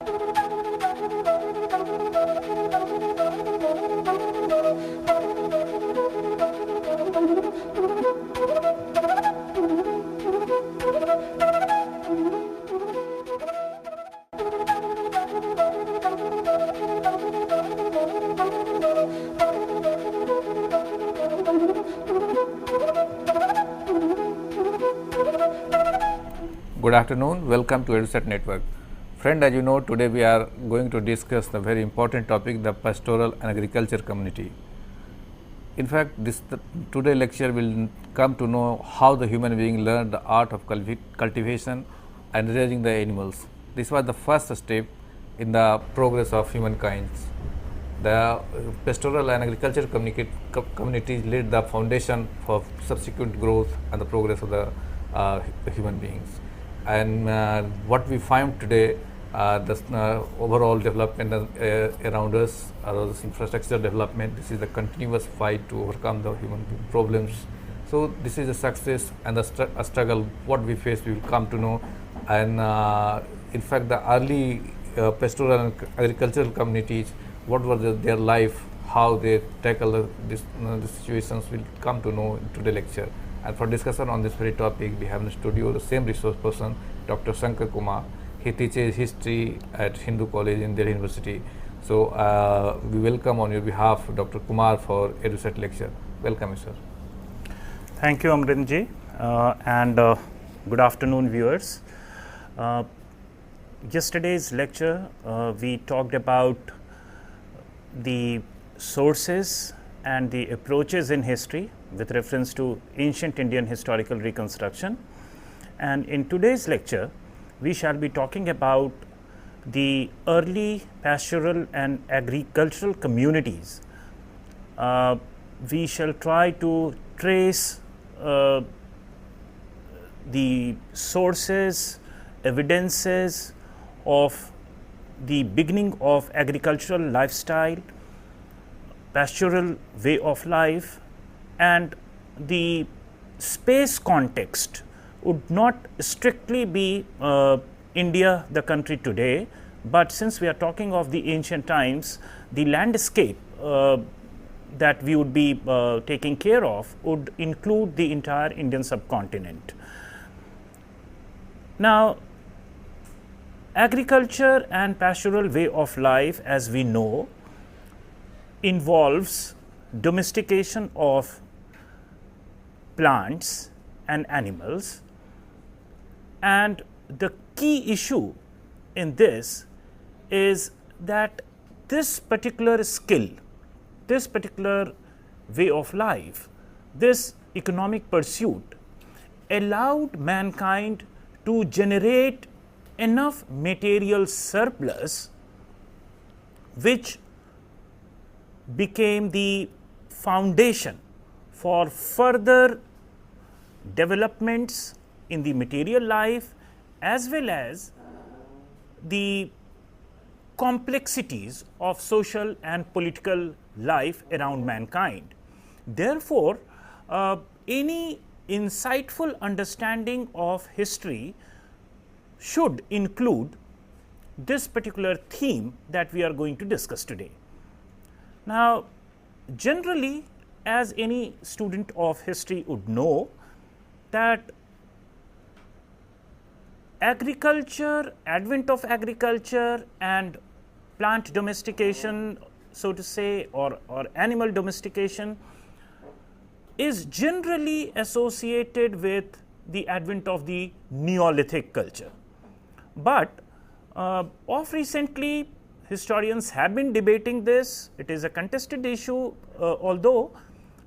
Good afternoon, welcome to EduSet Network. Friend, as you know, today we are going to discuss the very important topic, the pastoral and agriculture community. In fact, today lecture will come to know how the human being learned the art of cultivation and raising the animals. This was the first step in the progress of humankind. The pastoral and agriculture communities laid the foundation for subsequent growth and the progress of the human beings. And what we find today, the overall development around us, this infrastructure development, this is the continuous fight to overcome the human problems. So this is a success and a struggle. What we face, we will come to know. And in fact, the early pastoral and agricultural communities, what was their life, how they tackle the situations, will come to know in today's lecture. And for discussion on this very topic, we have in the studio the same resource person, Dr. Shankar Kumar. He teaches history at Hindu College in Delhi University. So we welcome on your behalf Dr. Kumar for EduSet lecture. Welcome, sir. Thank you, Amrinji, and good afternoon, viewers. Yesterday's lecture, we talked about the sources and the approaches in history with reference to ancient Indian historical reconstruction. And in today's lecture, we shall be talking about the early pastoral and agricultural communities. We shall try to trace the sources, evidences of the beginning of agricultural lifestyle, pastoral way of life, and the space context would not strictly be India, the country today, but since we are talking of the ancient times, the landscape that we would be taking care of would include the entire Indian subcontinent. Now, agriculture and pastoral way of life, as we know, involves domestication of plants and animals, and the key issue in this is that this particular skill, this particular way of life, this economic pursuit allowed mankind to generate enough material surplus which became the foundation for further developments in the material life as well as the complexities of social and political life around mankind. Therefore, any insightful understanding of history should include this particular theme that we are going to discuss today. Now, generally, as any student of history would know, that agriculture, advent of agriculture and plant domestication, so to say, or animal domestication is generally associated with the advent of the Neolithic culture. But of recently, historians have been debating this. It is a contested issue,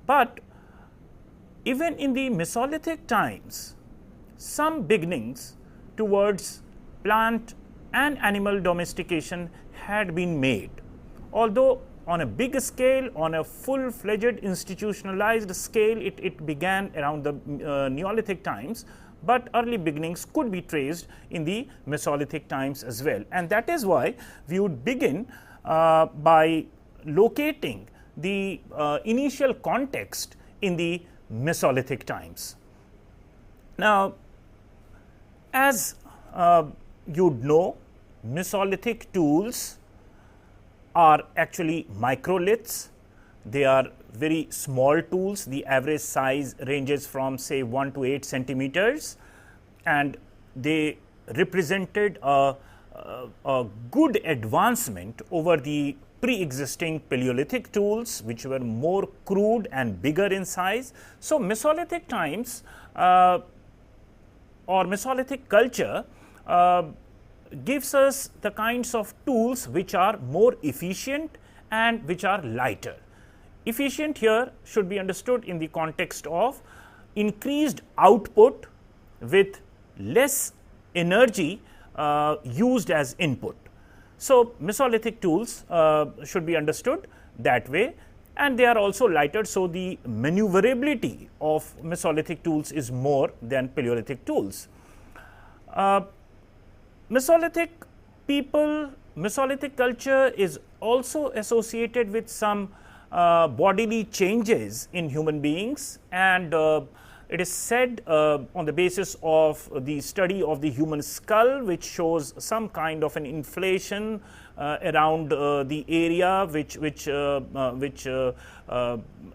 but even in the Mesolithic times, some beginnings towards plant and animal domestication had been made. Although on a big scale, on a full-fledged institutionalized scale, it began around the Neolithic times, but early beginnings could be traced in the Mesolithic times as well. And that is why we would begin by locating the initial context in the Mesolithic times. Now, as you'd know, Mesolithic tools are actually microliths. They are very small tools. The average size ranges from say 1 to 8 centimeters, and they represented a good advancement over the pre-existing Paleolithic tools, which were more crude and bigger in size. So, Mesolithic times or Mesolithic culture gives us the kinds of tools which are more efficient and which are lighter. Efficient here should be understood in the context of increased output with less energy used as input. So, Mesolithic tools should be understood that way, and they are also lighter. So, the maneuverability of Mesolithic tools is more than Paleolithic tools. Mesolithic people, Mesolithic culture is also associated with some bodily changes in human beings, and it is said on the basis of the study of the human skull, which shows some kind of an inflation around the area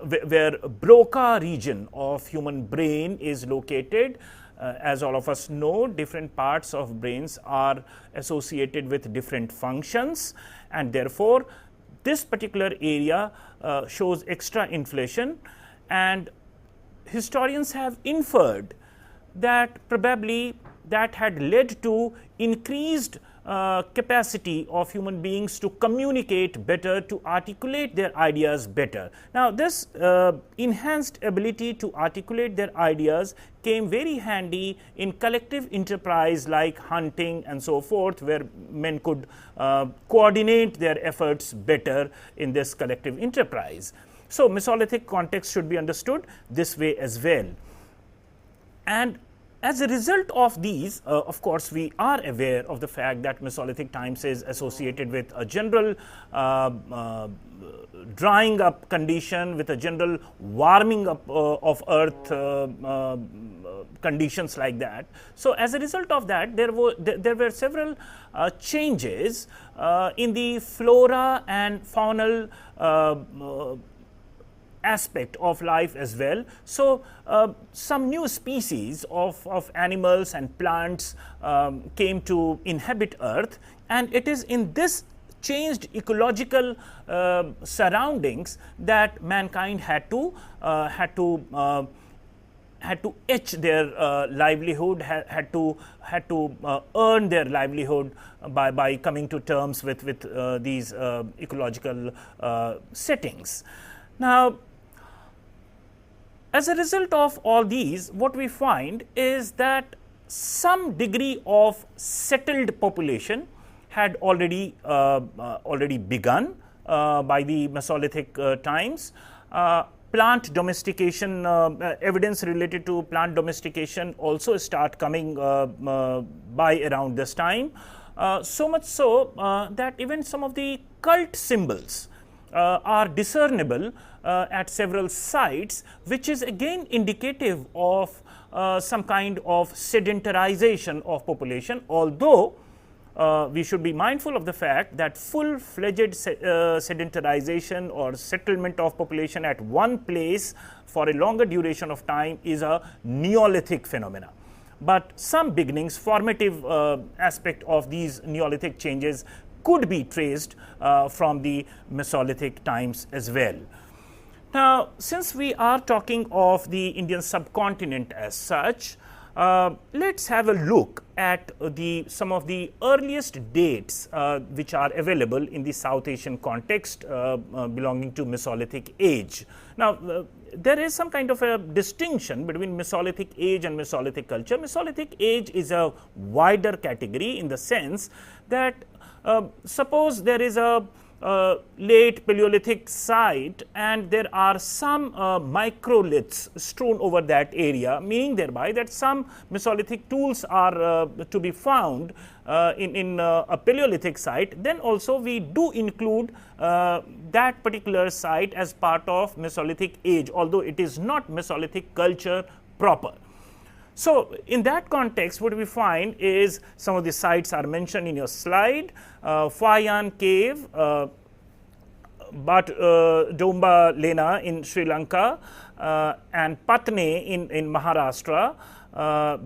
where Broca region of human brain is located. As all of us know, different parts of brains are associated with different functions, and therefore, this particular area shows extra inflation, and historians have inferred that probably that had led to increased capacity of human beings to communicate better, to articulate their ideas better. Now, this enhanced ability to articulate their ideas came very handy in collective enterprise like hunting and so forth, where men could coordinate their efforts better in this collective enterprise. So, Mesolithic context should be understood this way as well. And as a result of these, of course, we are aware of the fact that Mesolithic times is associated with a general drying up condition, with a general warming up of earth conditions like that. So, as a result of that, there were several changes in the flora and faunal aspect of life as well. So, some new species of animals and plants came to inhabit earth, and it is in this changed ecological surroundings that mankind had to etch their livelihood, had to earn their livelihood by coming to terms with these ecological settings. Now, as a result of all these, what we find is that some degree of settled population had already begun by the Mesolithic times. Plant domestication, evidence related to plant domestication also start coming by around this time. So much so that even some of the cult symbols are discernible at several sites, which is again indicative of some kind of sedentarization of population, although we should be mindful of the fact that full-fledged sedentarization or settlement of population at one place for a longer duration of time is a Neolithic phenomena. But some beginnings, formative aspect of these Neolithic changes could be traced from the Mesolithic times as well. Now, since we are talking of the Indian subcontinent as such, let's have a look at some of the earliest dates which are available in the South Asian context belonging to Mesolithic age. Now, there is some kind of a distinction between Mesolithic age and Mesolithic culture. Mesolithic age is a wider category in the sense that suppose there is a late Paleolithic site and there are some microliths strewn over that area, meaning thereby that some Mesolithic tools are to be found in a Paleolithic site, then also we do include that particular site as part of Mesolithic age, although it is not Mesolithic culture proper. So, in that context, what we find is some of the sites are mentioned in your slide. Fayan Cave, Domba Lena in Sri Lanka, and Patne in Maharashtra,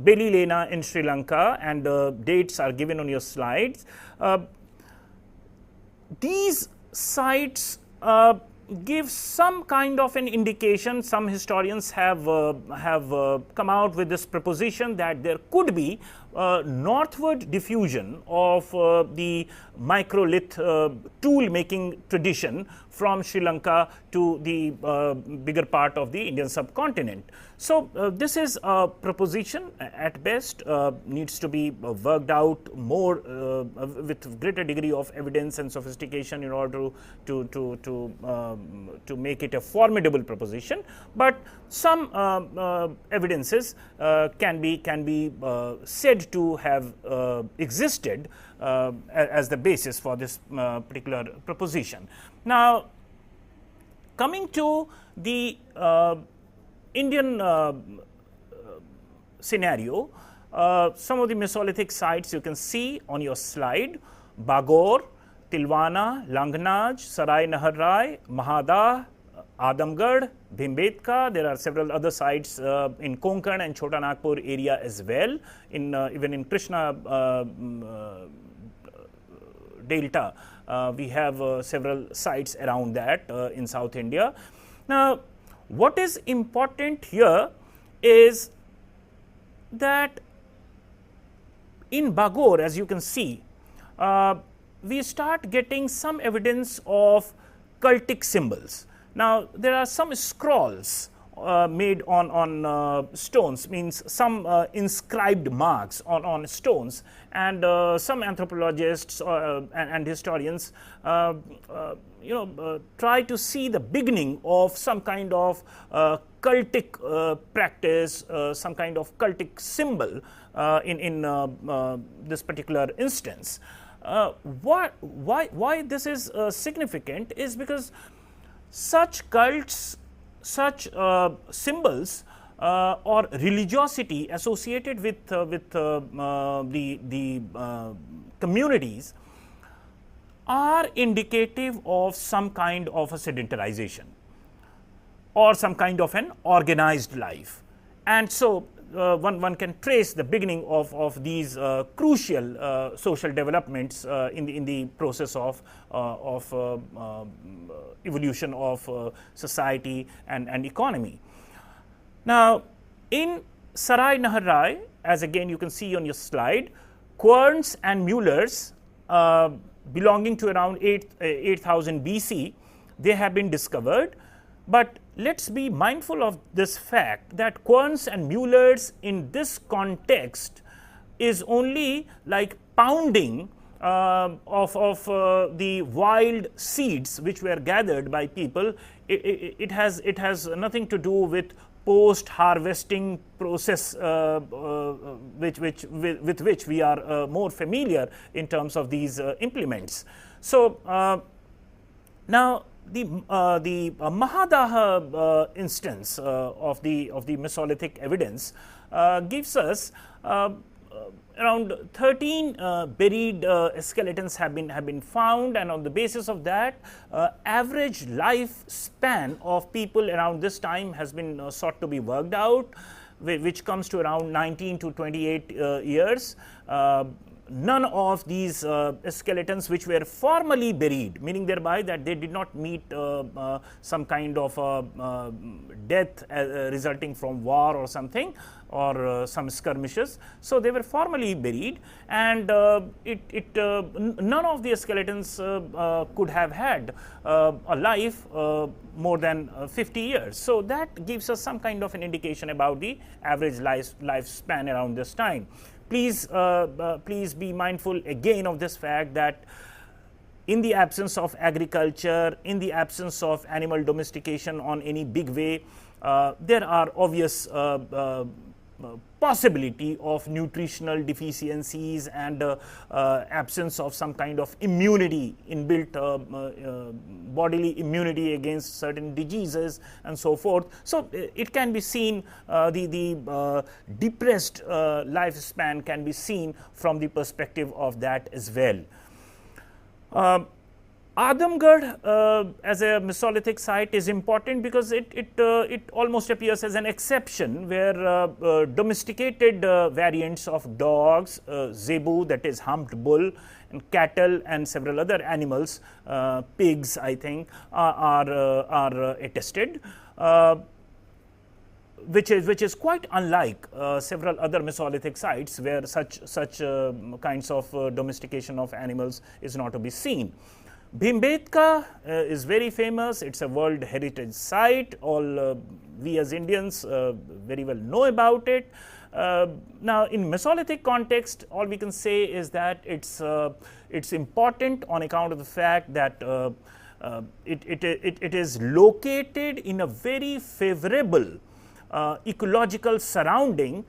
Beli Lena in Sri Lanka, and the dates are given on your slides. These sites give some kind of an indication. Some historians have come out with this proposition that there could be northward diffusion of the microlith tool making tradition from Sri Lanka to the bigger part of the Indian subcontinent. So, this is a proposition at best, needs to be worked out more with greater degree of evidence and sophistication in order to make it a formidable proposition, but some evidences can be said to have existed as the basis for this particular proposition. Now, coming to the Indian scenario, some of the Mesolithic sites you can see on your slide: Bagor, Tilwana, Langnaj, Sarai Naharrai, Mahadah, Adamgarh, Bhimbetka. There are several other sites in Konkan and Chota Nagpur area as well, in even in Krishna Delta. We have several sites around that in South India. Now, what is important here is that in Bagor, as you can see, we start getting some evidence of cultic symbols. Now, there are some scrolls made on stones, means some inscribed marks on stones, and some anthropologists and historians try to see the beginning of some kind of cultic practice, some kind of cultic symbol in this particular instance. Why this is significant is because such cults, such symbols or religiosity associated with the communities are indicative of some kind of a sedentarization or some kind of an organized life. And so, one can trace the beginning of these crucial social developments in the process of evolution of society and economy. Now, in Sarai Naharrai, as again you can see on your slide, querns and mullers belonging to around 8000 BC, they have been discovered. But let us be mindful of this fact that querns and mullers in this context is only like pounding of the wild seeds which were gathered by people. It has nothing to do with post-harvesting process with which we are more familiar in terms of these implements. So, now the Mahadah instance of the Mesolithic evidence gives us around 13 buried skeletons have been found, and on the basis of that, average lifespan of people around this time has been sought to be worked out, which comes to around 19 to 28 years. None of these skeletons which were formally buried, meaning thereby that they did not meet some kind of death resulting from war or something, or some skirmishes. So, they were formally buried, and none of the skeletons could have had a life more than 50 years. So, that gives us some kind of an indication about the average lifespan around this time. Please be mindful again of this fact that in the absence of agriculture, in the absence of animal domestication on any big way, there are obvious possibility of nutritional deficiencies and absence of some kind of immunity, inbuilt bodily immunity against certain diseases and so forth. So, it can be seen, the depressed lifespan can be seen from the perspective of that as well. Adamgarh as a Mesolithic site is important because it almost appears as an exception where domesticated variants of dogs, zebu, that is humped bull, and cattle and several other animals, pigs I think, are attested. Which is quite unlike several other Mesolithic sites where such kinds of domestication of animals is not to be seen. Bhimbetka is very famous. It's a World Heritage Site. All we as Indians very well know about it. Now, in Mesolithic context, all we can say is that it's important on account of the fact that it is located in a very favorable ecological surrounding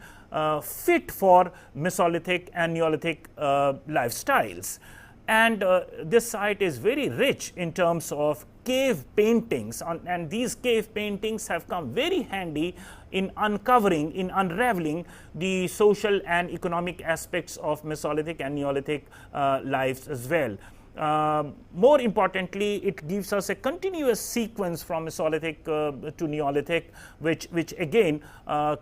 fit for Mesolithic and Neolithic lifestyles. And this site is very rich in terms of cave paintings, and these cave paintings have come very handy in uncovering, in unraveling the social and economic aspects of Mesolithic and Neolithic lives as well. More importantly, it gives us a continuous sequence from Mesolithic to Neolithic, which again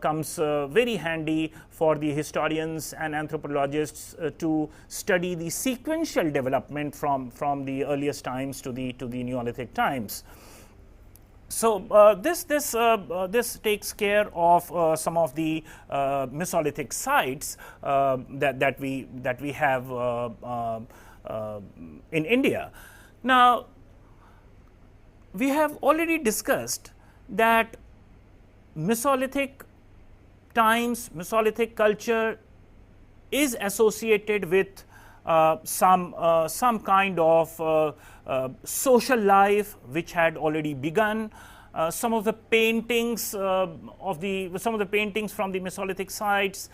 comes very handy for the historians and anthropologists to study the sequential development from the earliest times to the Neolithic times. So, this takes care of some of the Mesolithic sites that we have in India. Now, we have already discussed that Mesolithic times, Mesolithic culture is associated with some kind of social life which had already begun. Some of the paintings some of the paintings from the Mesolithic sites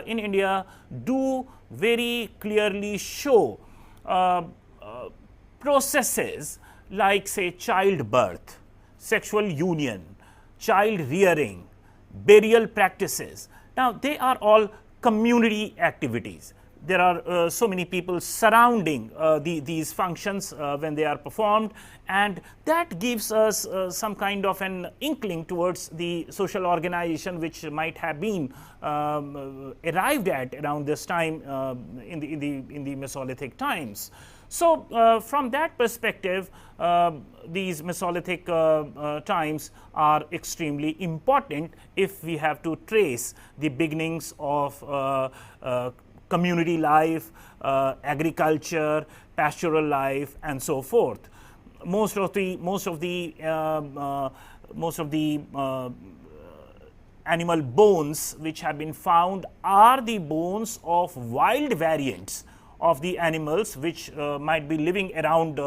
in India do very clearly show processes like, say, childbirth, sexual union, child rearing, burial practices. Now, they are all community activities. There are so many people surrounding these functions when they are performed, and that gives us some kind of an inkling towards the social organization which might have been arrived at around this time in the Mesolithic times. So, from that perspective, these Mesolithic times are extremely important if we have to trace the beginnings of community life, agriculture, pastoral life, and so forth. Most of the animal bones which have been found are the bones of wild variants of the animals which might be living around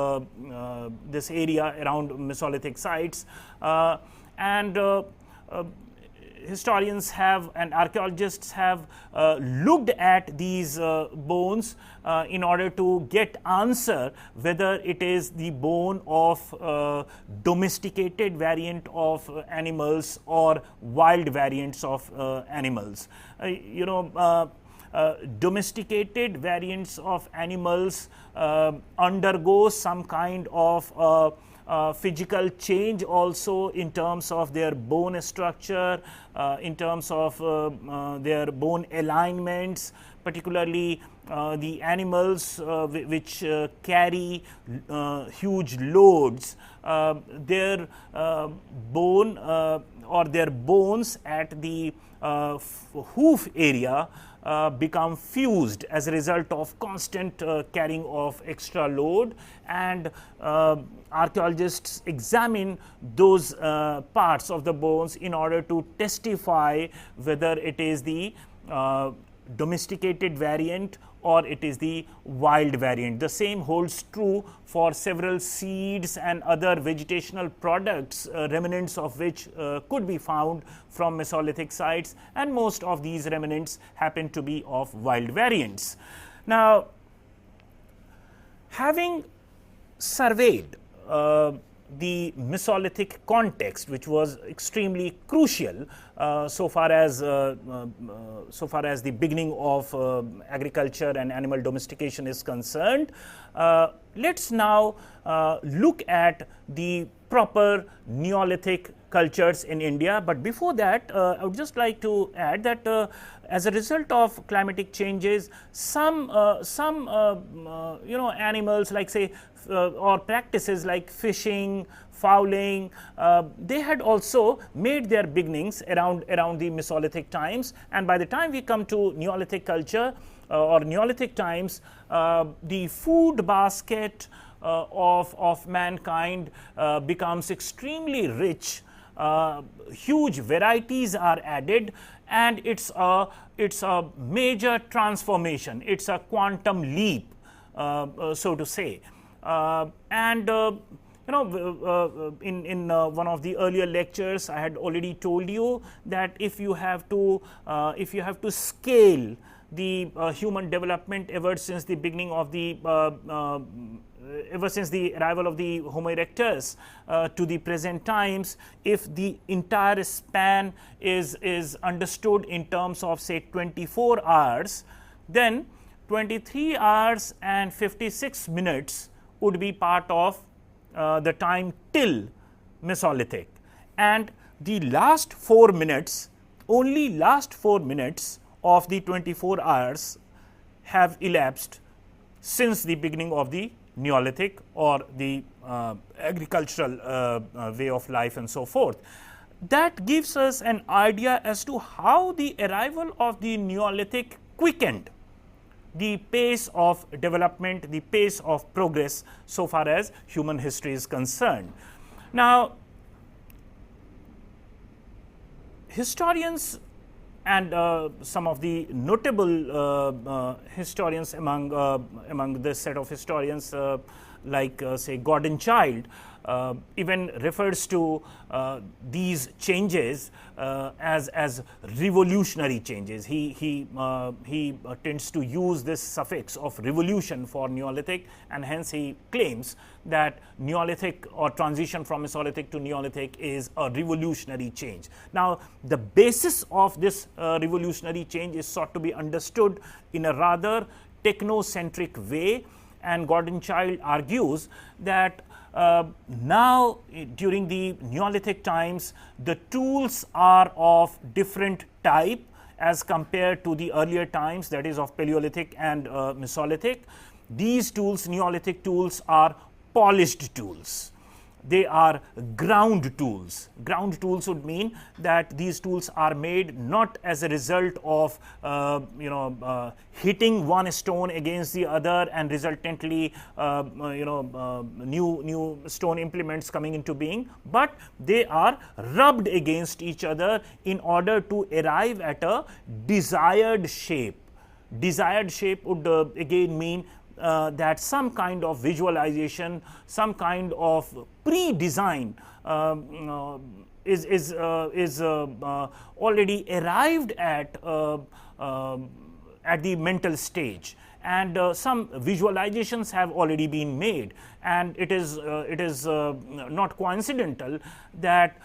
this area, around Mesolithic sites, and historians have and archaeologists have looked at these bones in order to get answer whether it is the bone of domesticated variant of animals or wild variants of animals. Domesticated variants of animals undergo some kind of physical change also in terms of their bone structure, in terms of their bone alignments, particularly the animals which carry huge loads, their bone or their bones at the hoof area become fused as a result of constant carrying of extra load, and archaeologists examine those parts of the bones in order to testify whether it is the domesticated variant or it is the wild variant. The same holds true for several seeds and other vegetational products, remnants of which could be found from Mesolithic sites, and most of these remnants happen to be of wild variants. Now, having surveyed the Mesolithic context, which was extremely crucial so far as the beginning of agriculture and animal domestication is concerned, let's now look at the proper Neolithic cultures in India. But before that, I would just like to add that as a result of climatic changes, some animals, like say or practices like fishing, fowling, they had also made their beginnings around the Mesolithic times. And by the time we come to Neolithic culture or Neolithic times, the food basket of mankind becomes extremely rich. Huge varieties are added, and it's a major transformation. It's a quantum leap, so to say. In one of the earlier lectures, I had already told you that if you have to scale the human development ever since the beginning of the ever since the arrival of the Homo erectus to the present times, if the entire span is understood in terms of say 24 hours, then 23 hours and 56 minutes would be part of the time till Mesolithic, and the last 4 minutes, only last 4 minutes of the 24 hours have elapsed since the beginning of the Neolithic or the agricultural way of life and so forth. That gives us an idea as to how the arrival of the Neolithic quickened the pace of development, the pace of progress so far as human history is concerned. Now, historians and some of the notable historians among this set of historians, like say Gordon Childe, even refers to these changes as revolutionary changes. He tends to use this suffix of revolution for Neolithic, and hence he claims that Neolithic or transition from Mesolithic to Neolithic is a revolutionary change. Now, the basis of this revolutionary change is sought to be understood in a rather technocentric way, and Gordon Childe argues that now during the Neolithic times, the tools are of different type as compared to the earlier times, that is of Paleolithic and Mesolithic. These tools, Neolithic tools, are polished tools. They are ground tools. Ground tools would mean that these tools are made not as a result of hitting one stone against the other and resultantly new stone implements coming into being, but they are rubbed against each other in order to arrive at a desired shape. Desired shape would again mean that some kind of visualization, some kind of pre-design is already arrived at the mental stage, and some visualizations have already been made, and it is not coincidental that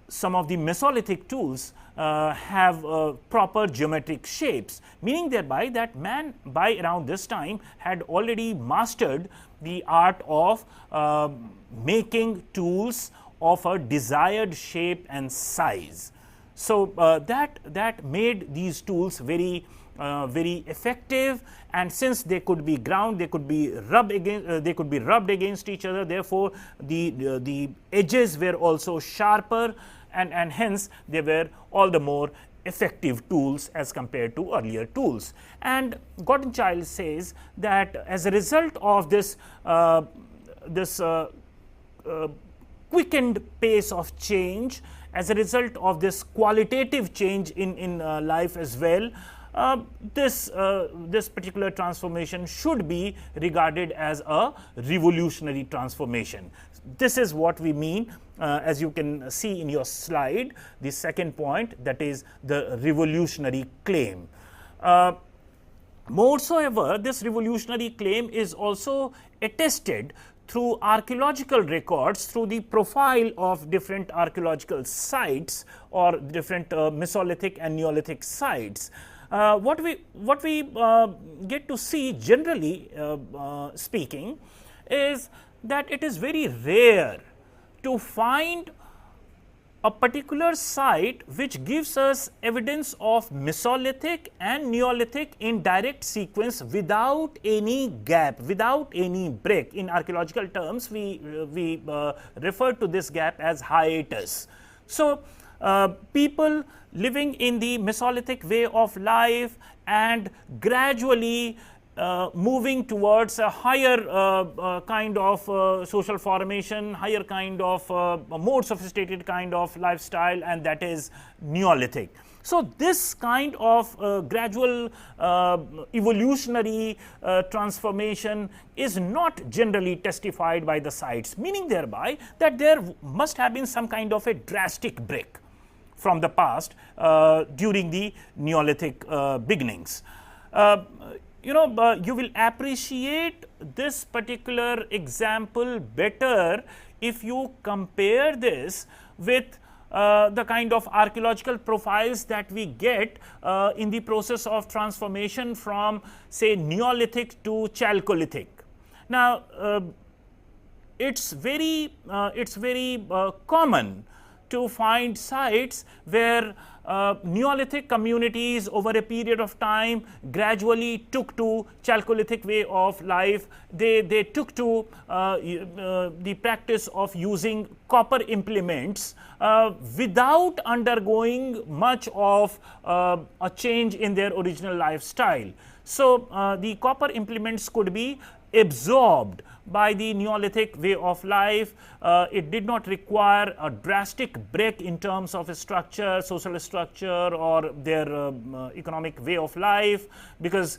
some of the Mesolithic tools have proper geometric shapes, meaning thereby that man by around this time had already mastered the art of making tools of a desired shape and size. So that made these tools very effective, and since they could be ground, they could be rubbed against each other. Therefore, the edges were also sharper, and hence they were all the more effective tools as compared to earlier tools. And Gordon Childe says that as a result of this quickened pace of change, as a result of this qualitative change in life as well, this particular transformation should be regarded as a revolutionary transformation. This is what we mean, as you can see in your slide, the second point, that is the revolutionary claim. Moreover, this revolutionary claim is also attested through archaeological records, through the profile of different archaeological sites or different Mesolithic and Neolithic sites. What we get to see, generally speaking, is that it is very rare to find a particular site which gives us evidence of Mesolithic and Neolithic in direct sequence without any gap, without any break. In archaeological terms, we refer to this gap as hiatus. So, people living in the Mesolithic way of life and gradually moving towards a higher kind of social formation, higher kind of more sophisticated kind of lifestyle, and that is Neolithic. So, this kind of gradual evolutionary transformation is not generally testified by the sites, meaning thereby that there must have been some kind of a drastic break from the past during the Neolithic beginnings. You will appreciate this particular example better if you compare this with the kind of archaeological profiles that we get in the process of transformation from, say, Neolithic to Chalcolithic. Now, it's very common to find sites where Neolithic communities over a period of time gradually took to Chalcolithic way of life. They took to the practice of using copper implements without undergoing much of a change in their original lifestyle. So, the copper implements could be absorbed by the Neolithic way of life. It did not require a drastic break in terms of a structure, social structure, or their economic way of life, because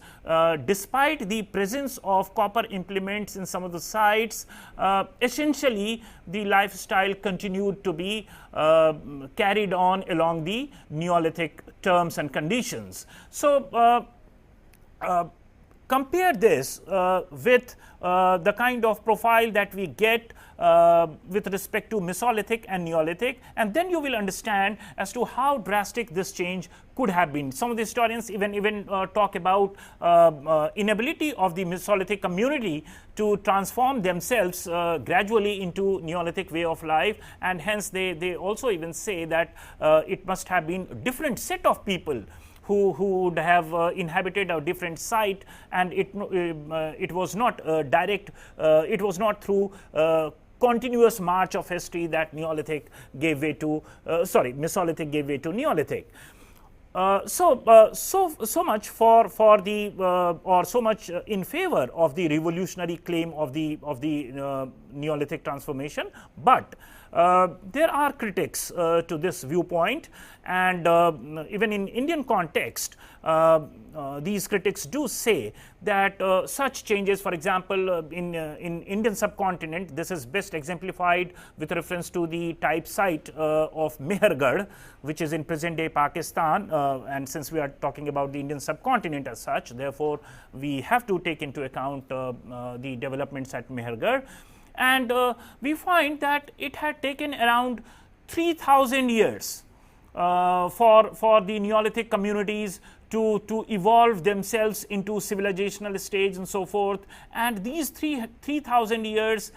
despite the presence of copper implements in some of the sites, essentially the lifestyle continued to be carried on along the Neolithic terms and conditions. So, compare this with the kind of profile that we get with respect to Mesolithic and Neolithic, and then you will understand as to how drastic this change could have been. Some of the historians even talk about inability of the Mesolithic community to transform themselves gradually into Neolithic way of life, and hence they also even say that it must have been a different set of people who would have inhabited a different site, and it was not direct, it was not through continuous march of history that Neolithic gave way to, Mesolithic gave way to Neolithic. So much for the or so much in favor of the revolutionary claim of the Neolithic transformation, but there are critics to this viewpoint, and even in Indian context, these critics do say that such changes, for example, in Indian subcontinent, this is best exemplified with reference to the type site of Mehrgarh, which is in present day Pakistan, and since we are talking about the Indian subcontinent as such, therefore we have to take into account the developments at Mehrgarh. And we find that it had taken around 3,000 years for the Neolithic communities to evolve themselves into civilizational stage and so forth, and these 3,000 years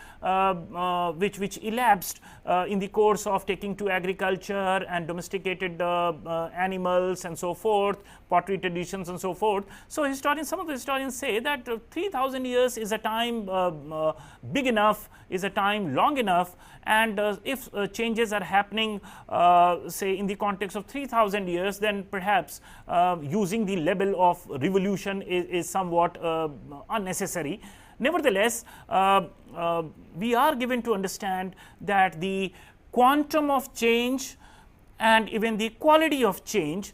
which elapsed in the course of taking to agriculture and domesticated animals and so forth, pottery traditions and so forth. So some of the historians say that 3,000 years is a time big enough, is a time long enough, and if changes are happening say in the context of 3,000 years, then perhaps using the label of revolution is somewhat unnecessary. Nevertheless, we are given to understand that the quantum of change and even the quality of change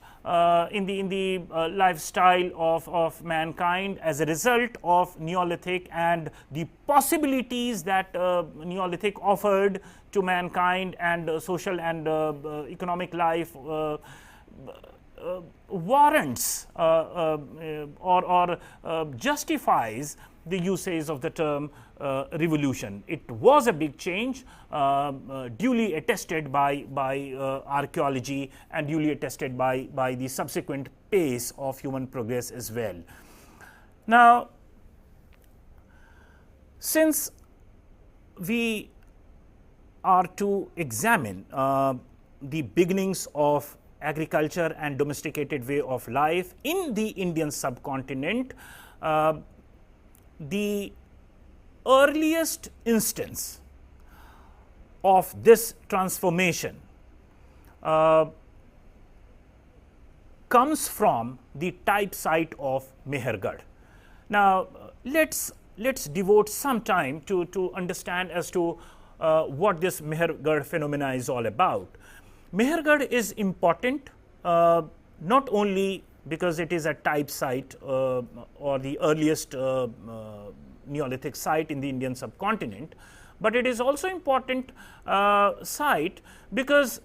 in the lifestyle of mankind as a result of Neolithic, and the possibilities that Neolithic offered to mankind, and social and economic life warrants or justifies the usage of the term revolution. It was a big change, duly attested by archaeology, and duly attested by the subsequent pace of human progress as well. Now, since we are to examine the beginnings of agriculture and domesticated way of life in the Indian subcontinent, the earliest instance of this transformation comes from the type site of Mehrgarh. Now, let's devote some time to understand as to what this Mehrgarh phenomena is all about. Mehrgarh is important not only because it is a type site or the earliest Neolithic site in the Indian subcontinent, but it is also important site because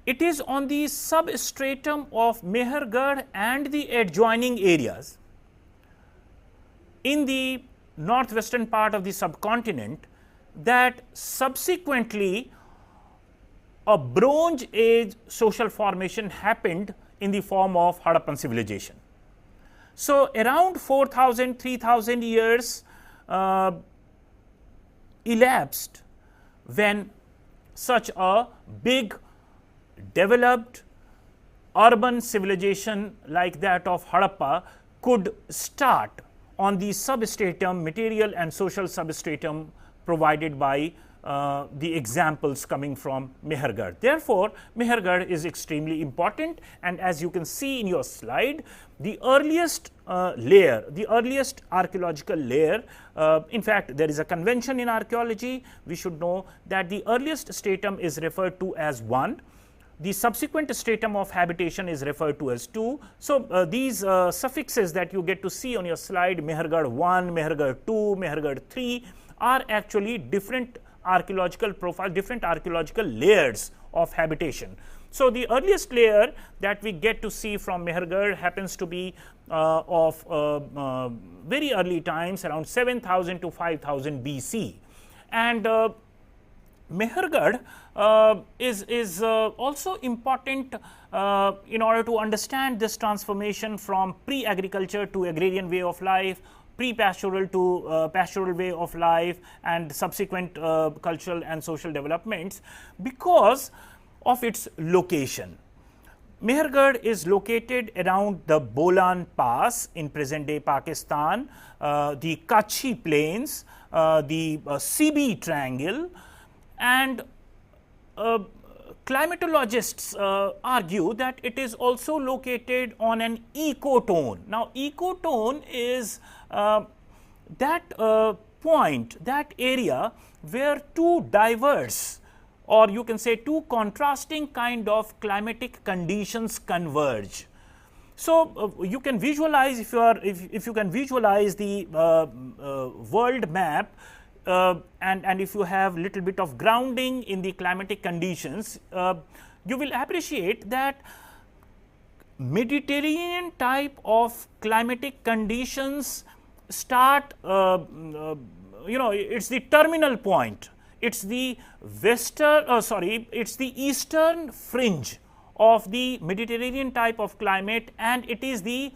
it is on the substratum of Mehrgarh and the adjoining areas in the northwestern part of the subcontinent that subsequently a Bronze Age social formation happened in the form of Harappan civilization. So, around 4000, 3000 years elapsed when such a big developed urban civilization like that of Harappa could start on the substratum, material and social substratum provided by the examples coming from Mehrgarh. Therefore, Mehrgarh is extremely important, and as you can see in your slide, the earliest layer, the earliest archaeological layer, in fact, there is a convention in archaeology. We should know that the earliest stratum is referred to as 1. The subsequent stratum of habitation is referred to as 2. So, these suffixes that you get to see on your slide, Mehrgarh 1, Mehrgarh 2, Mehrgarh 3, are actually different archaeological profile, different archaeological layers of habitation. So, the earliest layer that we get to see from Mehrgarh happens to be of very early times, around 7000 to 5000 BC, and Mehrgarh is also important in order to understand this transformation from pre-agriculture to agrarian way of life, pre-pastoral to pastoral way of life, and subsequent cultural and social developments because of its location. Mehrgarh is located around the Bolan Pass in present day Pakistan, the Kutchi Plains, the CB Triangle, and climatologists argue that it is also located on an ecotone. Now, ecotone is that point, that area where two diverse, or you can say two contrasting kind of climatic conditions converge. So, you can visualize, if you can visualize the world map, and if you have little bit of grounding in the climatic conditions, you will appreciate that Mediterranean type of climatic conditions start, it's the terminal point, it's the it's the eastern fringe of the Mediterranean type of climate, and it is the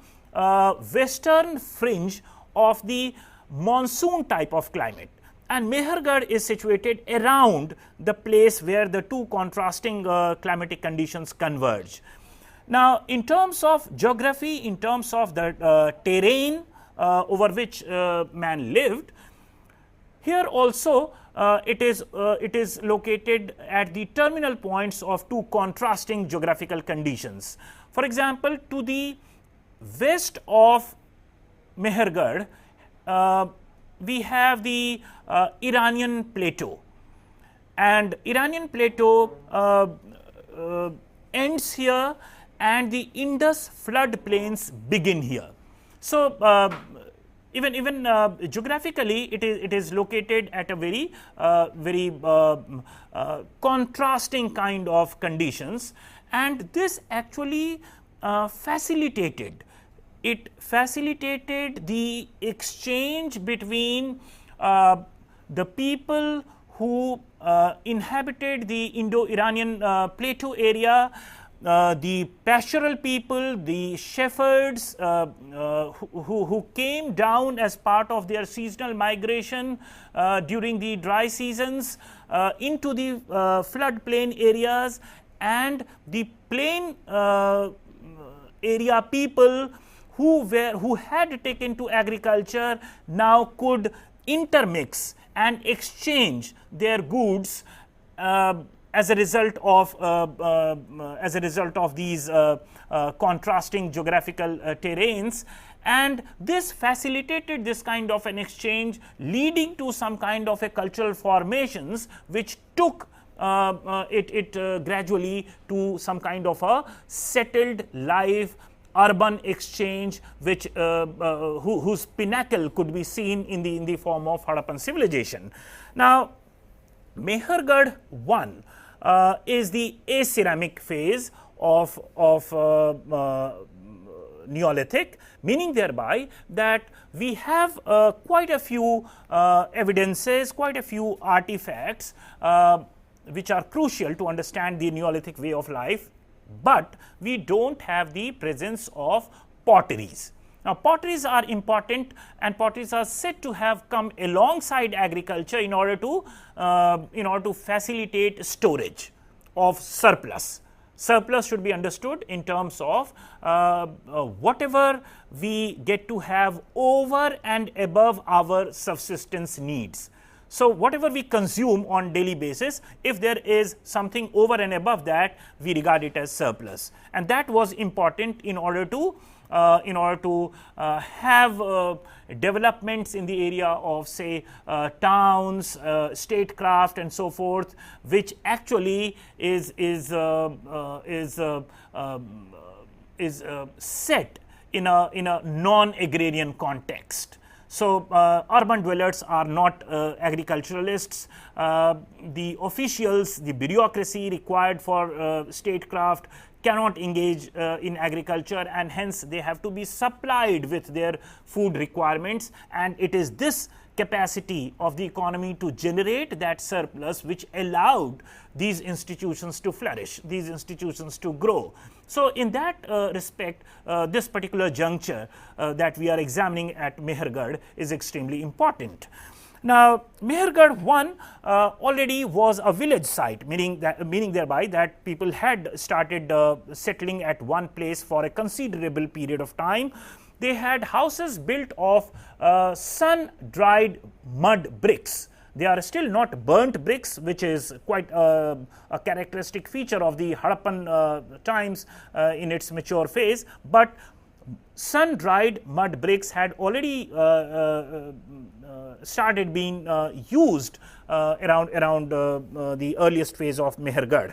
western fringe of the monsoon type of climate. And Mehrgarh is situated around the place where the two contrasting climatic conditions converge. Now, in terms of geography, in terms of the terrain over which man lived, here also it is located at the terminal points of two contrasting geographical conditions. For example, to the west of Mehrgarh, we have the Iranian plateau, and Iranian plateau ends here and the Indus floodplains begin here. So, even geographically it is located at a very contrasting kind of conditions, and this actually facilitated the exchange between the people who inhabited the Indo-Iranian plateau area, the pastoral people, the shepherds who came down as part of their seasonal migration during the dry seasons into the floodplain areas, and the plain area people who had taken to agriculture now could intermix and exchange their goods as a result of these contrasting geographical terrains, and this facilitated this kind of an exchange, leading to some kind of a cultural formations which took it gradually to some kind of a settled life, urban exchange, which whose pinnacle could be seen in the form of Harappan civilization. Now, Mehrgarh I is the aceramic phase of Neolithic, meaning thereby that we have quite a few evidences, quite a few artifacts which are crucial to understand the Neolithic way of life, but we do not have the presence of potteries. Now, potteries are important, and potteries are said to have come alongside agriculture in order to facilitate storage of surplus. Surplus should be understood in terms of whatever we get to have over and above our subsistence needs. So, whatever we consume on daily basis, if there is something over and above that, we regard it as surplus, and that was important in order to have developments in the area of, say, towns, statecraft and so forth, which actually is set in a non-agrarian context. So, urban dwellers are not agriculturalists. The officials, the bureaucracy required for statecraft cannot engage in agriculture, and hence they have to be supplied with their food requirements, and it is this capacity of the economy to generate that surplus which allowed these institutions to flourish, these institutions to grow. So, in that respect, this particular juncture that we are examining at Mehrgarh is extremely important. Now, Mehrgarh I already was a village site, meaning thereby that people had started settling at one place for a considerable period of time. They had houses built of sun-dried mud bricks. They are still not burnt bricks, which is quite a characteristic feature of the Harappan times in its mature phase, but sun-dried mud bricks had already started being used around the earliest phase of Mehrgarh.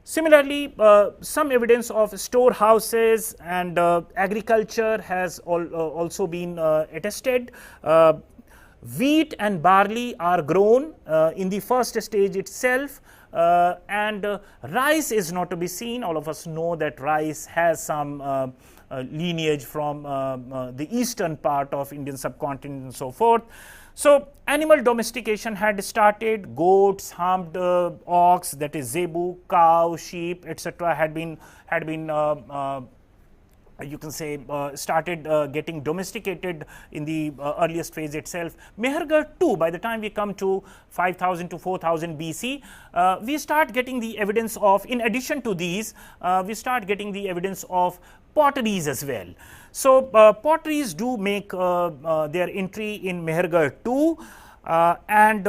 Similarly, some evidence of storehouses and agriculture has also been attested. Wheat and barley are grown in the first stage itself, and rice is not to be seen. All of us know that rice has some lineage from the eastern part of Indian subcontinent and so forth. So, animal domestication had started. Goats, humped ox, that is zebu, cow, sheep, etc. had been you can say started getting domesticated in the earliest phase itself. Mehrgarh II, by the time we come to 5000 to 4000 BC, we start getting the evidence of, in addition to these, we start getting the evidence of potteries as well. So, potteries do make their entry in Mehrgarh II, and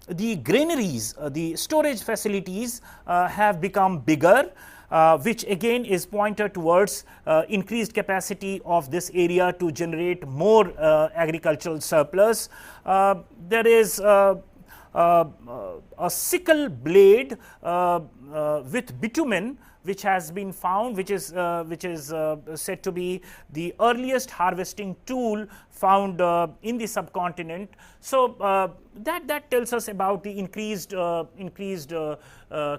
the granaries, the storage facilities have become bigger, which again is pointer towards increased capacity of this area to generate more agricultural surplus. There is a sickle blade with bitumen, which has been found, which is said to be the earliest harvesting tool found in the subcontinent. So that tells us about the increased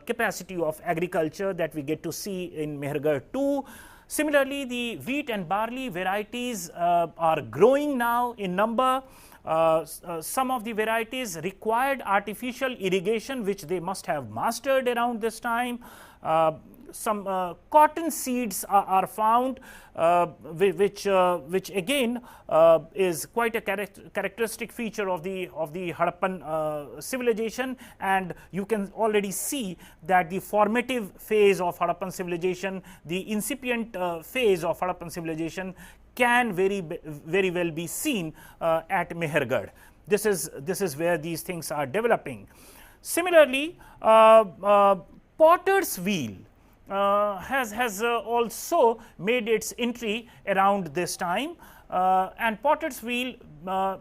capacity of agriculture that we get to see in Mehrgarh too. Similarly, the wheat and barley varieties are growing now in number. Some of the varieties required artificial irrigation, which they must have mastered around this time. Some cotton seeds are found, which again is quite a characteristic feature of the Harappan civilization, and you can already see that the formative phase of Harappan civilization, the incipient phase of Harappan civilization, can very well be seen at Mehrgarh. This is where these things are developing. Similarly, potter's wheel has also made its entry around this time, and potter's wheel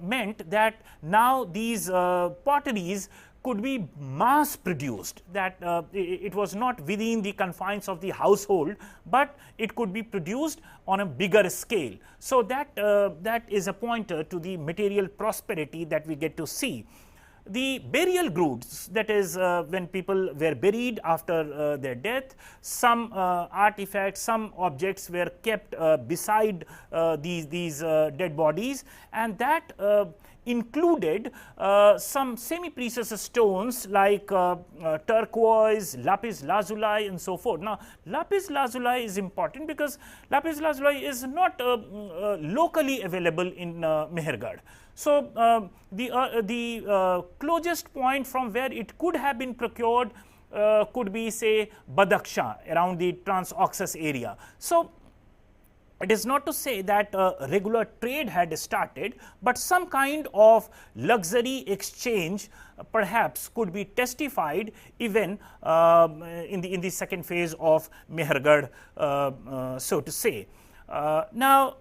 meant that now these potteries could be mass produced, that it was not within the confines of the household, but it could be produced on a bigger scale. So that is a pointer to the material prosperity that we get to see. The burial goods, that is when people were buried after their death, some artifacts, some objects were kept beside these dead bodies, and that included some semi-precious stones like turquoise, lapis lazuli, and so forth. Now, lapis lazuli is important because lapis lazuli is not locally available in Mehrgarh. So the closest point from where it could have been procured could be, say, Badakhshan, around the Transoxus area. So it is not to say that regular trade had started, but some kind of luxury exchange perhaps could be testified even in the second phase of Mehrgarh, so to say. Now,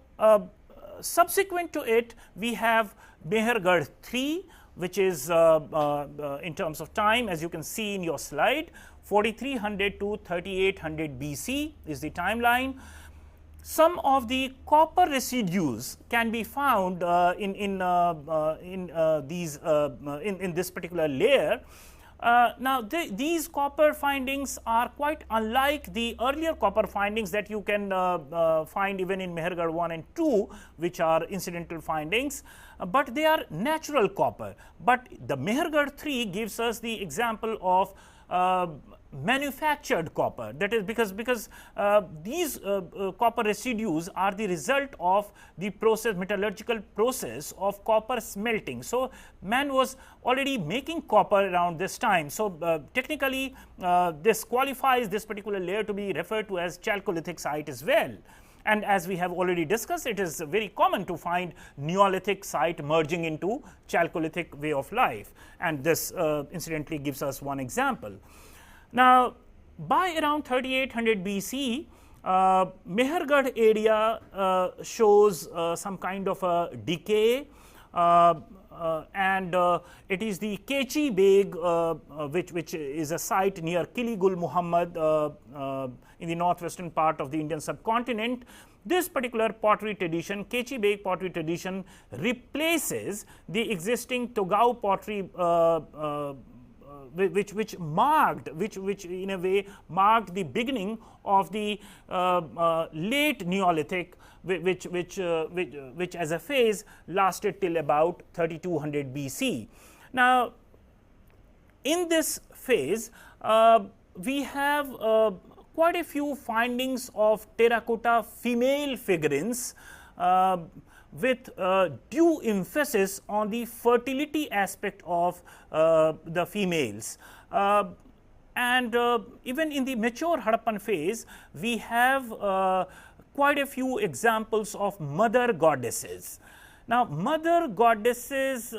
subsequent to it, we have Mehrgarh III, which is in terms of time, as you can see in your slide, 4300 to 3800 BC is the timeline. Some of the copper residues can be found in this particular layer. Now, these copper findings are quite unlike the earlier copper findings that you can find even in Mehrgarh 1 and 2, which are incidental findings, but they are natural copper. But the Mehrgarh 3 gives us the example of manufactured copper, that is because these copper residues are the result of the metallurgical process of copper smelting. So man was already making copper around this time. So technically this qualifies this particular layer to be referred to as Chalcolithic site as well. And as we have already discussed, it is very common to find Neolithic site merging into Chalcolithic way of life, and this incidentally gives us one example. Now, by around 3800 BC, Mehrgarh area shows some kind of a decay, and it is the Kechi Beg, which is a site near Kili Gul Muhammad in the northwestern part of the Indian subcontinent. This particular pottery tradition, Kechi Beg pottery tradition, replaces the existing Togau pottery which in a way marked the beginning of the late Neolithic, which as a phase lasted till about 3200 BC. Now, in this phase, we have quite a few findings of terracotta female figurines with due emphasis on the fertility aspect of the females. And even in the mature Harappan phase, we have quite a few examples of mother goddesses. Now, mother goddesses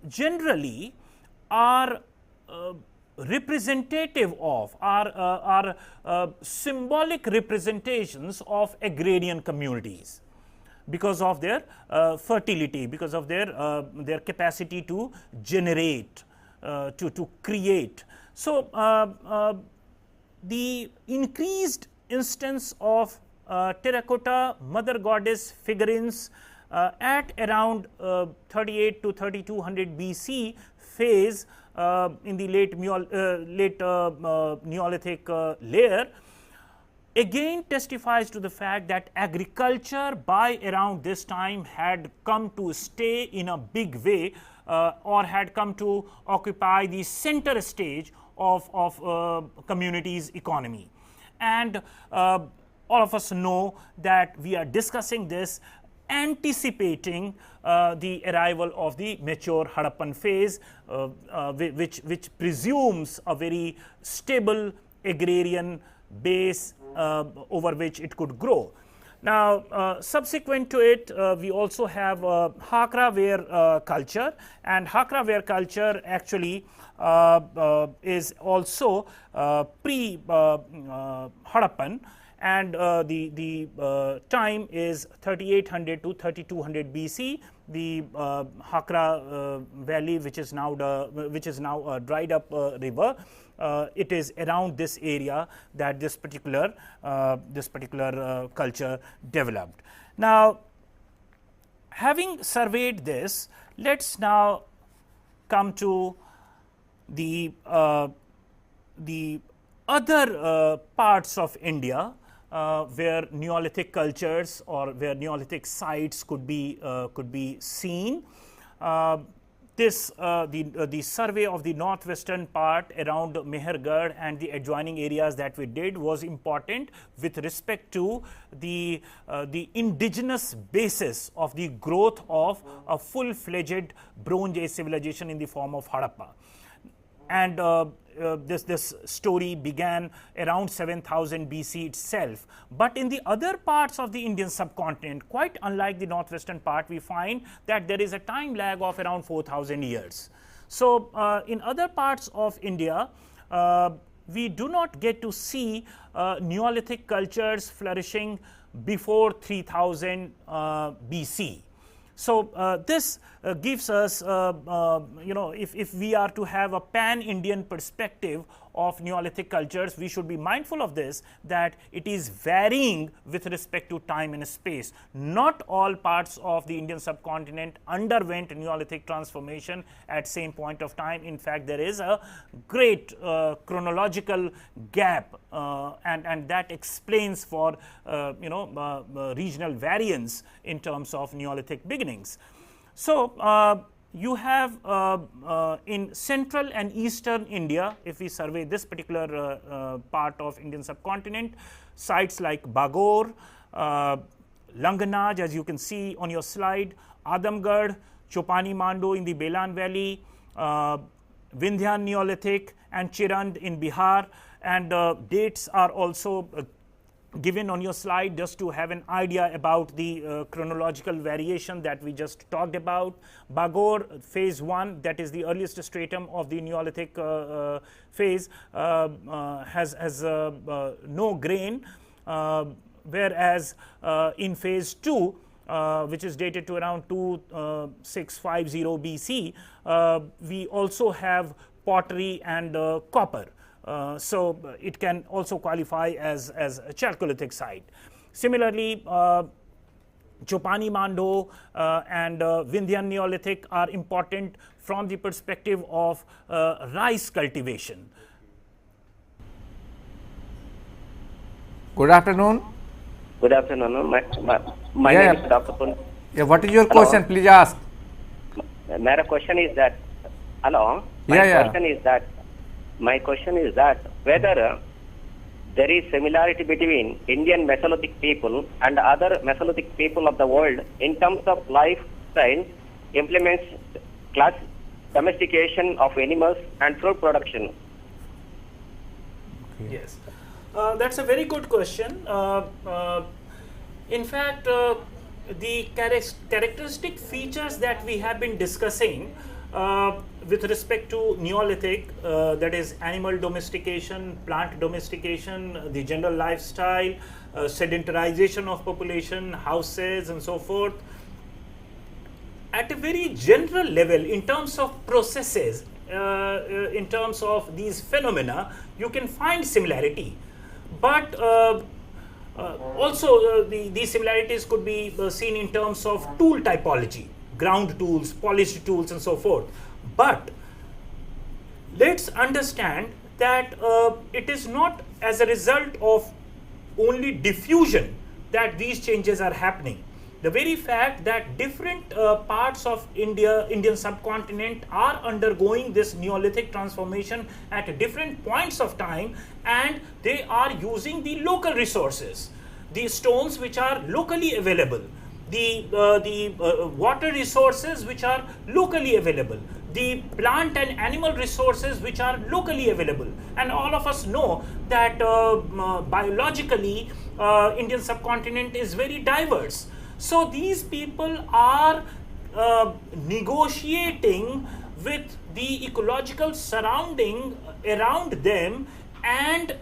generally are representative of, are symbolic representations of agrarian communities. because of their fertility, because of their capacity to generate, to create. So the increased instance of terracotta mother goddess figurines at around 38 to 3200 BC phase in the late Neolithic layer again testifies to the fact that agriculture by around this time had come to stay in a big way, or had come to occupy the center stage of community's economy. And all of us know that we are discussing this anticipating the arrival of the mature Harappan phase, which presumes a very stable agrarian base over which it could grow. Now, subsequent to it, we also have Hakra ware culture, and Hakra ware culture actually is also pre-Harappan, and the time is 3800 to 3200 BC. The Hakra valley, which is now a dried up river, it is around this area that this particular culture developed. Now, having surveyed this, let's now come to the other parts of India where Neolithic cultures or where Neolithic sites could be seen. The survey of the northwestern part around Mehrgarh and the adjoining areas that we did was important with respect to the indigenous basis of the growth of a full-fledged Bronze Age civilization in the form of Harappa. And this story began around 7000 BC itself. But in the other parts of the Indian subcontinent, quite unlike the northwestern part, we find that there is a time lag of around 4000 years. So in other parts of India, we do not get to see Neolithic cultures flourishing before 3000 BC. So this gives us, if we are to have a pan-Indian perspective of Neolithic cultures, we should be mindful of this, that it is varying with respect to time and space. Not all parts of the Indian subcontinent underwent Neolithic transformation at same point of time. In fact, there is a great chronological gap, and that explains for regional variance in terms of Neolithic beginnings. So you have in central and eastern India, if we survey this particular part of Indian subcontinent, sites like Bagor, Langanaj, as you can see on your slide, Adamgarh, Chopani Mando in the Belan Valley, Vindhyan Neolithic, and Chirand in Bihar, and dates are also given on your slide just to have an idea about the chronological variation that we just talked about. Bagor phase 1, that is the earliest stratum of the Neolithic phase, has no grain, whereas in phase 2, which is dated to around 2650 BC, we also have pottery and copper. So it can also qualify as a Chalcolithic site. Similarly, Chopani Mando and Vindhyan Neolithic are important from the perspective of rice cultivation. Good afternoon. Good afternoon. My name is Dr. Pun. Yeah, what is your question? Please ask. My question is that, My question is that whether there is similarity between Indian Mesolithic people and other Mesolithic people of the world in terms of lifestyle, implements, class, domestication of animals, and fruit production. Okay. Yes, that's a very good question. In fact, the characteristic features that we have been discussing with respect to Neolithic, that is animal domestication, plant domestication, the general lifestyle, sedentarization of population, houses and so forth. At a very general level, in terms of processes, in terms of these phenomena, you can find similarity. But also these similarities could be seen in terms of tool typology, ground tools, polished tools and so forth. But let's understand that it is not as a result of only diffusion that these changes are happening. The very fact that different parts of Indian subcontinent are undergoing this Neolithic transformation at different points of time, and they are using the local resources, the stones which are locally available, the water resources which are locally available, the plant and animal resources which are locally available. And all of us know that biologically Indian subcontinent is very diverse. So these people are negotiating with the ecological surrounding around them and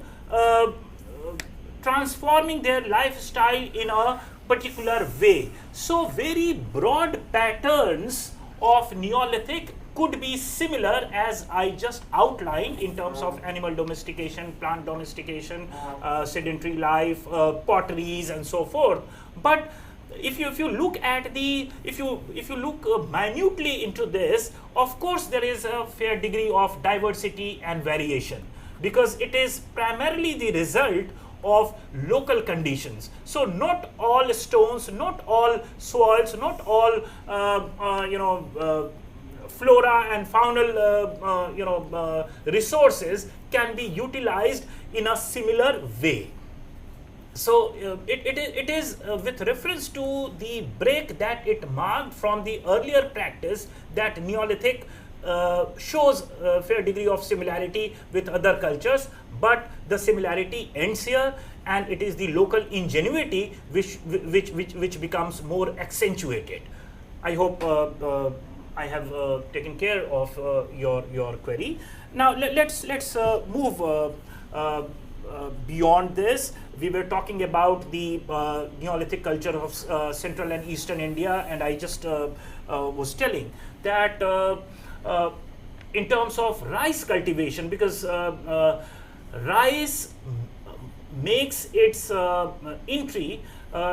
transforming their lifestyle in a particular way. So very broad patterns of Neolithic could be similar as I just outlined in terms of animal domestication, plant domestication, sedentary life, potteries and so forth. But if you look at if you look minutely into this, of course there is a fair degree of diversity and variation, because it is primarily the result of local conditions. So not all stones, not all soils, not all flora and faunal resources can be utilized in a similar way. So it is with reference to the break that it marked from the earlier practice that Neolithic shows a fair degree of similarity with other cultures, but the similarity ends here, and it is the local ingenuity which becomes more accentuated. I hope I have taken care of your query. Now let's move beyond this. We were talking about the Neolithic culture of Central and Eastern India, and I just was telling that in terms of rice cultivation, because rice makes its entry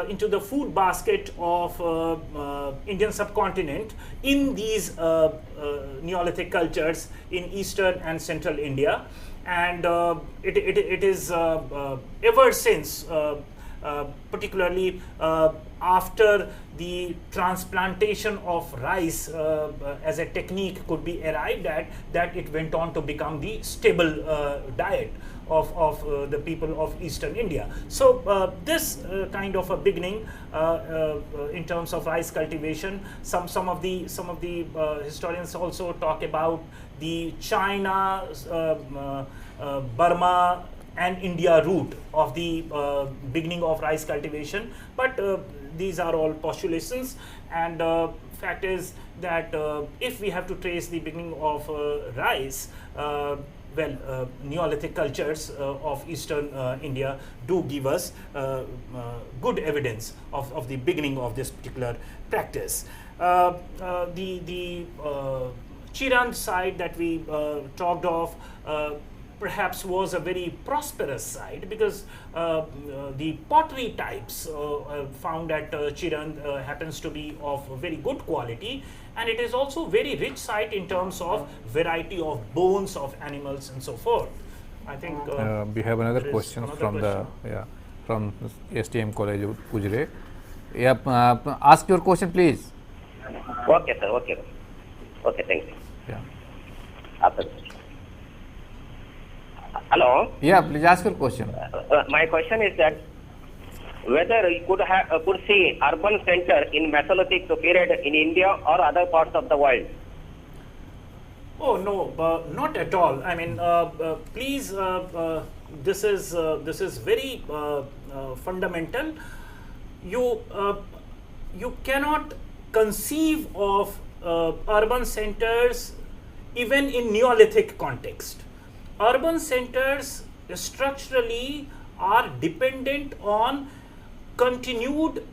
into the food basket of Indian subcontinent in these Neolithic cultures in Eastern and Central India. And it is ever since, particularly after the transplantation of rice as a technique could be arrived at, that it went on to become the stable diet of the people of Eastern India. So this kind of a beginning in terms of rice cultivation, some of the historians also talk about the China, Burma and India route of the beginning of rice cultivation, but these are all postulations, and fact is that if we have to trace the beginning of rice, Neolithic cultures of Eastern India do give us good evidence of the beginning of this particular practice. The Chirand site that we talked of perhaps was a very prosperous site, because the pottery types found at Chirand happens to be of very good quality, and it is also very rich site in terms of variety of bones of animals and so forth. I think we have another question from from STM College Ujre. Ask your question, please. Okay, sir. Okay, thank you. Yeah. Hello. Yeah, please ask your question. My question is that whether you could see urban center in Mesolithic period in India or other parts of the world. Oh no, not at all. I mean, please, this is very fundamental. You cannot conceive of urban centers even in Neolithic context. Urban centers structurally are dependent on continued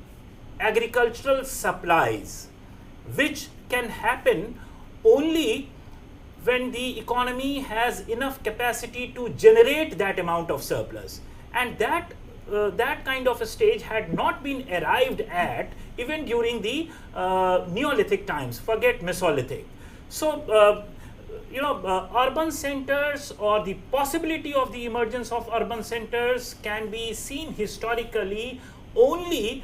agricultural supplies, which can happen only when the economy has enough capacity to generate that amount of surplus, and that kind of a stage had not been arrived at even during the Neolithic times. Forget Mesolithic. So urban centers, or the possibility of the emergence of urban centers, can be seen historically only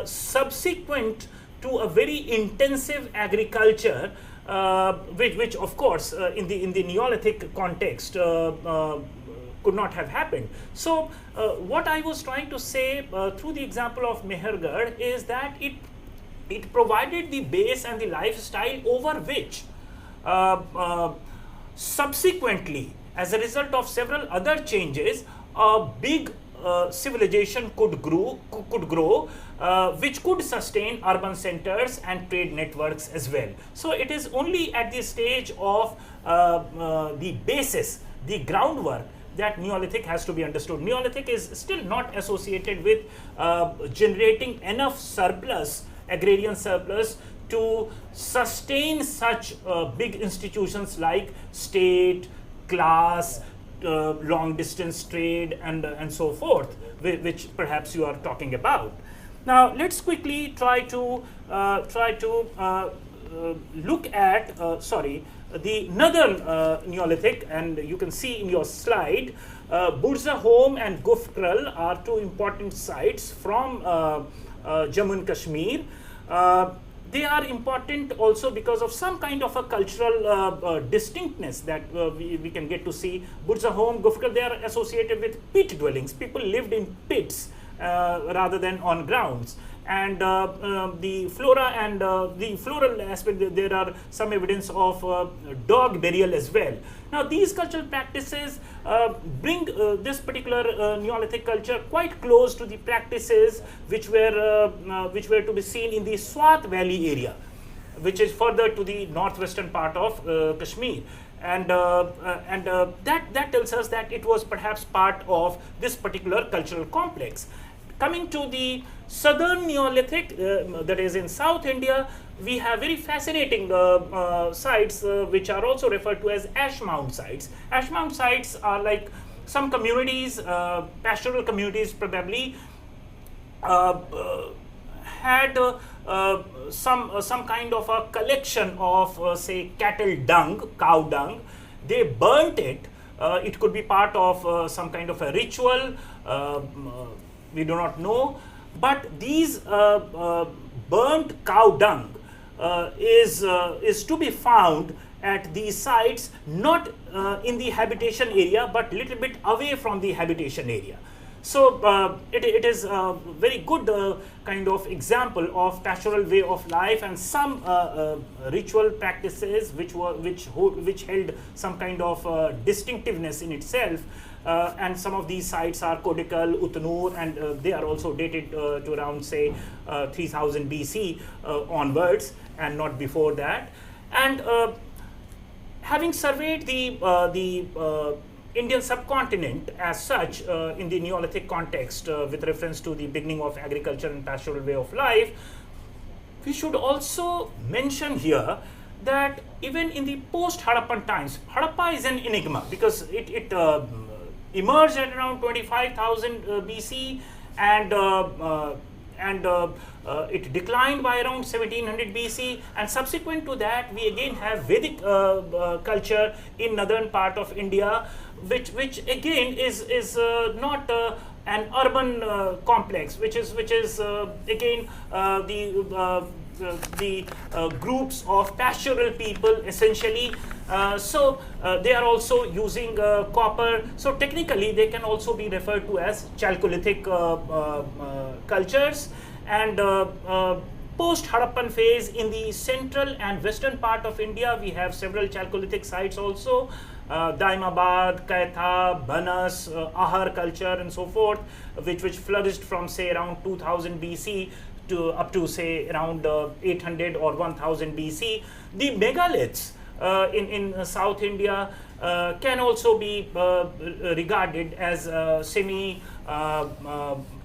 subsequent to a very intensive agriculture, which of course in the Neolithic context could not have happened. So what I was trying to say through the example of Mehrgarh is that it provided the base and the lifestyle over which subsequently, as a result of several other changes, a big civilization could grow, which could sustain urban centers and trade networks as well. So it is only at the stage of the basis, the groundwork, that Neolithic has to be understood. Neolithic is still not associated with generating enough surplus, agrarian surplus, to sustain such big institutions like state, class, long distance trade, and so forth, which perhaps you are talking about. Now let's quickly try to look at the northern Neolithic, and you can see in your slide Burzahom and Gufkrul are two important sites from Jammu and Kashmir. They are important also because of some kind of a cultural distinctness that we can get to see. Burzahom, Gufkrul, they are associated with pit dwellings. People lived in pits rather than on grounds. And the flora and the floral aspect, there are some evidence of dog burial as well. Now these cultural practices bring this particular Neolithic culture quite close to the practices which were to be seen in the Swat Valley area, which is further to the northwestern part of Kashmir. And that tells us that it was perhaps part of this particular cultural complex. Coming to the southern Neolithic, that is in South India, we have very fascinating sites which are also referred to as ashmound sites. Ashmound sites are like some communities, pastoral communities probably, had some kind of a collection of say cattle dung, cow dung. They burnt it. It could be part of some kind of a ritual. We do not know, but these burnt cow dung is to be found at these sites, not in the habitation area, but little bit away from the habitation area. So it is a very good kind of example of pastoral way of life, and some ritual practices which held some kind of distinctiveness in itself. And some of these sites are Kodikal, Utnur, and they are also dated to around say 3000 BC onwards, and not before that. And having surveyed the Indian subcontinent as such in the Neolithic context with reference to the beginning of agriculture and pastoral way of life, we should also mention here that even in the post-Harappan times, Harappa is an enigma because it emerged at around 25,000 BC, and it declined by around 1700 BC, and subsequent to that we again have Vedic culture in northern part of India, which again is not an urban complex, which is again the groups of pastoral people essentially. So they are also using copper. So technically they can also be referred to as Chalcolithic cultures. And post-Harappan phase in the central and western part of India, we have several Chalcolithic sites also. Daimabad, Kaitha, Banas, Ahar culture and so forth, which flourished from say around 2000 BC up to say around 800 or 1000 BC. The megaliths in South India can also be regarded as semi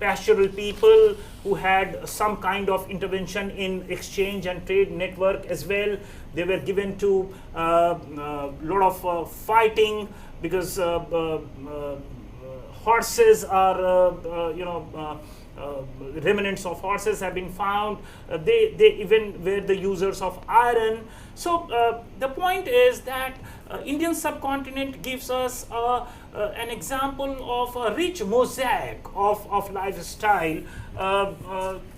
pastoral people who had some kind of intervention in exchange and trade network as well. They were given to lot of fighting, because horses are remnants of horses have been found. They even were the users of iron. So the point is that Indian subcontinent gives us an example of a rich mosaic of lifestyle,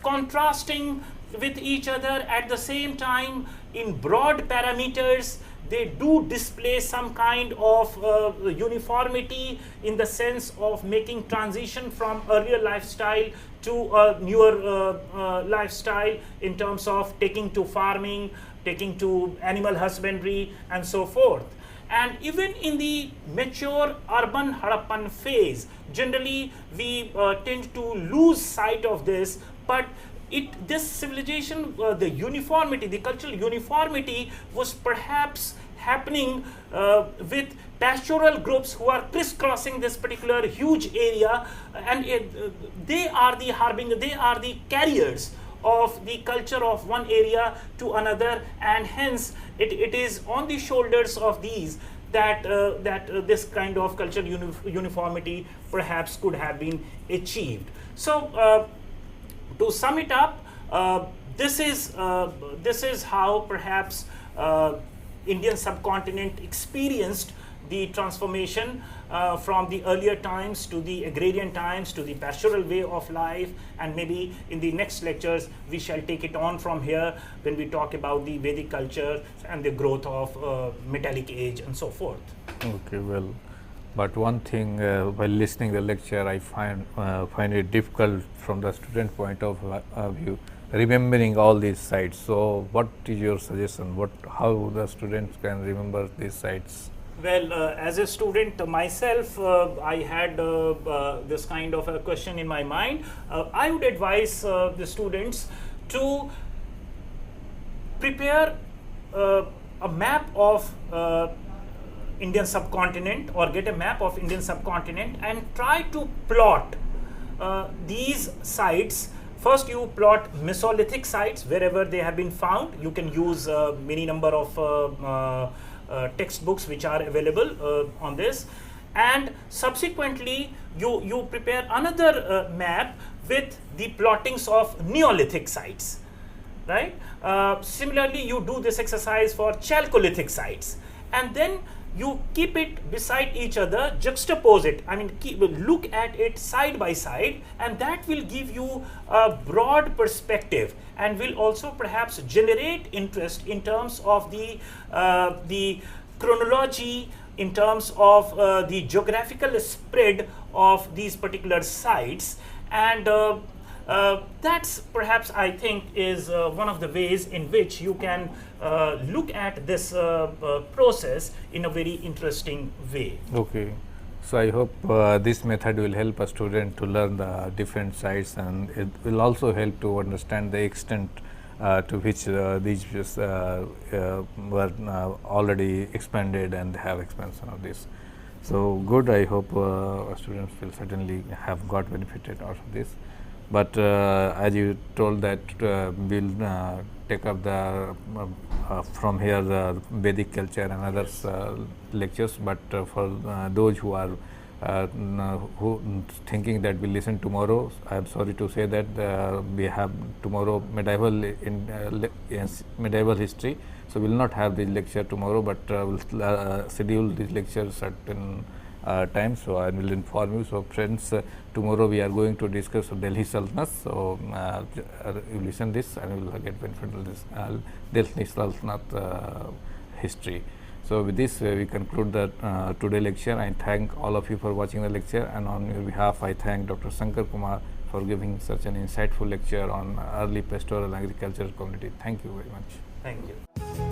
contrasting with each other at the same time in broad parameters. They do display some kind of uniformity in the sense of making transition from earlier lifestyle to a newer lifestyle in terms of taking to farming, taking to animal husbandry, and so forth. And even in the mature urban Harappan phase, generally we tend to lose sight of this, but this civilization, the uniformity, the cultural uniformity was perhaps happening with pastoral groups who are crisscrossing this particular huge area, and they are the they are the carriers of the culture of one area to another, and hence it is on the shoulders of these that this kind of cultural uniformity perhaps could have been achieved. So to sum it up, this is how perhaps Indian subcontinent experienced the transformation from the earlier times to the agrarian times to the pastoral way of life, and maybe in the next lectures we shall take it on from here when we talk about the Vedic culture and the growth of metallic age and so forth. Okay, well, but one thing while listening the lecture, I find it difficult from the student point of view, remembering all these sites. So what is your suggestion? How the students can remember these sites? Well, as a student myself, I had this kind of a question in my mind. I would advise the students to prepare a map of Indian subcontinent, or get a map of Indian subcontinent and try to plot these sites. First, you plot Mesolithic sites wherever they have been found. You can use many number of textbooks which are available on this, and subsequently you prepare another map with the plottings of Neolithic sites, right? Similarly, you do this exercise for Chalcolithic sites, and then you keep it beside each other, juxtapose it, look at it side by side, and that will give you a broad perspective and will also perhaps generate interest in terms of the chronology, in terms of the geographical spread of these particular sites. And that's perhaps, I think, is one of the ways in which you can look at this process in a very interesting way. Okay, so I hope this method will help a student to learn the different sites, and it will also help to understand the extent to which these were already expanded and have expansion of this. So good, I hope students will certainly have got benefited out of this. But as you told that we'll take up the from here the Vedic culture and others lectures, but for those who are who thinking that we listen tomorrow, I am sorry to say that we have tomorrow medieval medieval history, so we will not have this lecture tomorrow, but we'll schedule this lecture certain time, so I will inform you. So friends, tomorrow we are going to discuss Delhi Sultanate, so you listen this and you will get benefit of this Delhi Sultanate history. So with this we conclude the today lecture. I thank all of you for watching the lecture, and on your behalf I thank Dr. Shankar Kumar for giving such an insightful lecture on early pastoral agricultural community. Thank you very much. Thank you.